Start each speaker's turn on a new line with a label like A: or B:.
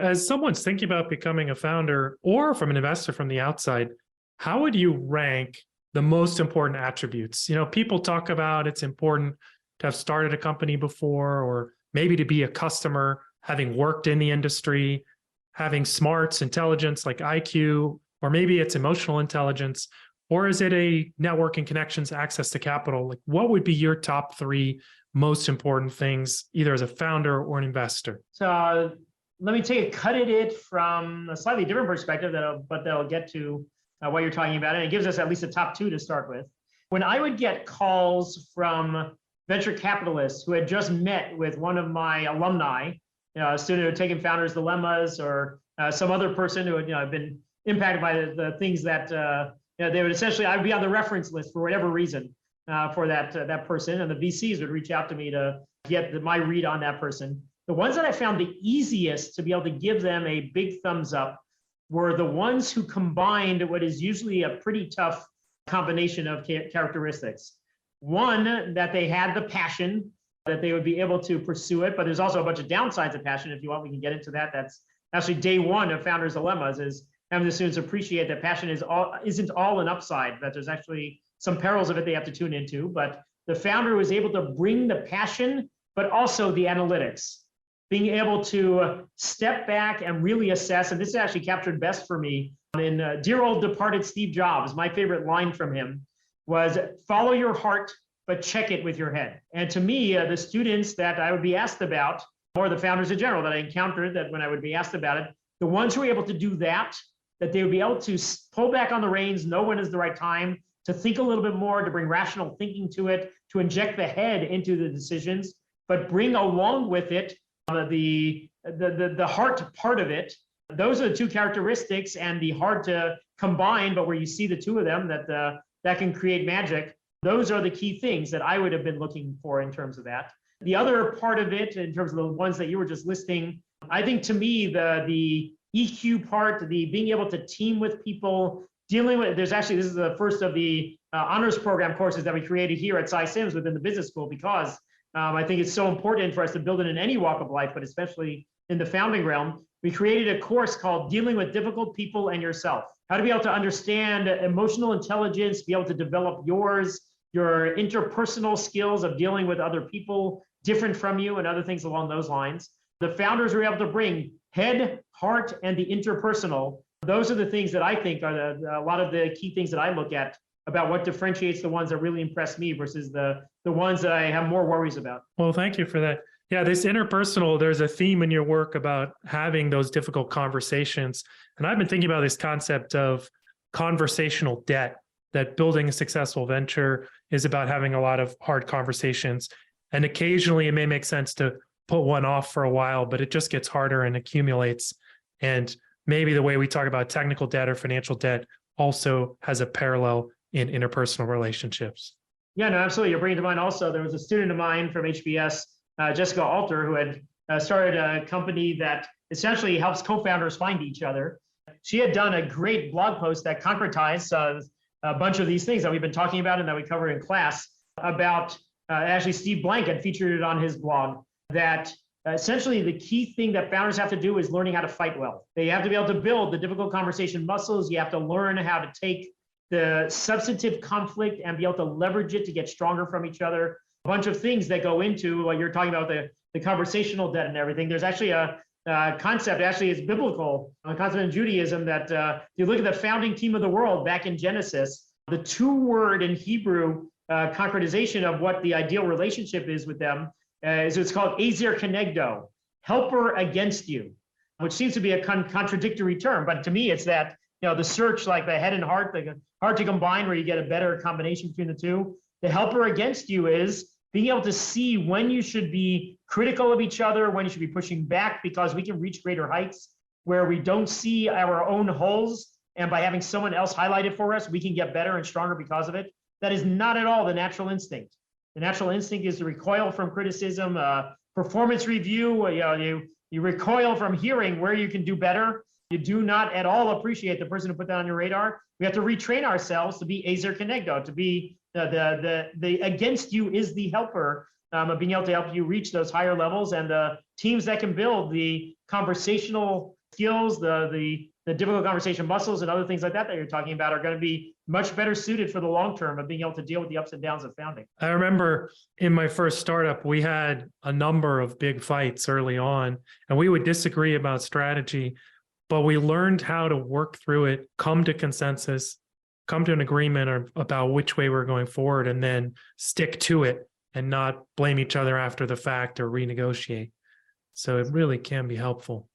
A: as someone's thinking about becoming a founder or from an investor from the outside, how would you rank the most important attributes? People talk about it's important to have started a company before, or maybe to be a customer, having worked in the industry, having smarts, intelligence like IQ, or maybe it's emotional intelligence, or is it a networking connections, access to capital? Like, what would be your top three most important things, either as a founder or an investor?
B: So let me take a cut at it from a slightly different perspective, but that'll get to what you're talking about. And it gives us at least a top two to start with. When I would get calls from venture capitalists who had just met with one of my alumni, a student who had taken Founders Dilemmas, or some other person who had been impacted by the things that they would essentially, I would be on the reference list for whatever reason for that person, and the VCs would reach out to me to get my read on that person. The ones that I found the easiest to be able to give them a big thumbs up were the ones who combined what is usually a pretty tough combination of characteristics. One, that they had the passion, that they would be able to pursue it, but there's also a bunch of downsides of passion. If you want, we can get into that. That's actually day one of Founders Dilemmas, is having the students appreciate that passion isn't all an upside, that there's actually some perils of it they have to tune into. But the founder was able to bring the passion, but also the analytics, being able to step back and really assess. And this is actually captured best for me in dear old departed Steve Jobs. My favorite line from him was, follow your heart, but check it with your head. And to me, the students that I would be asked about, or the founders in general that I encountered, that when I would be asked about it, the ones who were able to do that they would be able to pull back on the reins, know when is the right time, to think a little bit more, to bring rational thinking to it, to inject the head into the decisions, but bring along with it the heart part of it. Those are the two characteristics, and the hard to combine, but where you see the two of them, that can create magic. Those are the key things that I would have been looking for in terms of that. The other part of it, in terms of the ones that you were just listing, I think to me, the EQ part, the being able to team with people, dealing with, this is the first of the honors program courses that we created here at Syms within the business school, because I think it's so important for us to build it in any walk of life, but especially in the founding realm. We created a course called Dealing with Difficult People and Yourself. How to be able to understand emotional intelligence, be able to develop your interpersonal skills of dealing with other people different from you, and other things along those lines. The founders were able to bring head, heart, and the interpersonal. Those are the things that I think are a lot of the key things that I look at about what differentiates the ones that really impress me versus the ones that I have more worries about.
A: Well, thank you for that. Yeah, this interpersonal, there's a theme in your work about having those difficult conversations. And I've been thinking about this concept of conversational debt, that building a successful venture is about having a lot of hard conversations. And occasionally it may make sense to put one off for a while, but it just gets harder and accumulates. And maybe the way we talk about technical debt or financial debt also has a parallel in interpersonal relationships.
B: Yeah, no, absolutely. You're bringing to mind also, there was a student of mine from HBS, Jessica Alter, who had started a company that essentially helps co-founders find each other. She had done a great blog post that concretized a bunch of these things that we've been talking about and that we covered in class about, actually Steve Blank had featured it on his blog, that essentially the key thing that founders have to do is learning how to fight well. They have to be able to build the difficult conversation muscles. You have to learn how to take the substantive conflict and be able to leverage it to get stronger from each other. A bunch of things that go into what you're talking about, the conversational debt and everything. There's actually a concept, actually it's biblical, a concept in Judaism that you look at the founding team of the world back in Genesis, the two-word in Hebrew concretization of what the ideal relationship is with them is it's called ezer kenegdo, helper against you, which seems to be a contradictory term, but to me it's that, the search, like the head and heart, the hard to combine, where you get a better combination between the two. The helper against you is being able to see when you should be critical of each other, when you should be pushing back, because we can reach greater heights where we don't see our own holes. And by having someone else highlight it for us, we can get better and stronger because of it. That is not at all the natural instinct. The natural instinct is to recoil from criticism, performance review. You recoil from hearing where you can do better. You do not at all appreciate the person who put that on your radar. We have to retrain ourselves to be ezer kenegdo, to be the against you is the helper of being able to help you reach those higher levels, and the teams that can build the conversational skills, the difficult conversation muscles and other things like that you're talking about are going to be much better suited for the long term of being able to deal with the ups and downs of founding.
A: I remember in my first startup, we had a number of big fights early on, and we would disagree about strategy, but we learned how to work through it, come to consensus, come to an agreement about which way we're going forward, and then stick to it and not blame each other after the fact or renegotiate. So it really can be helpful.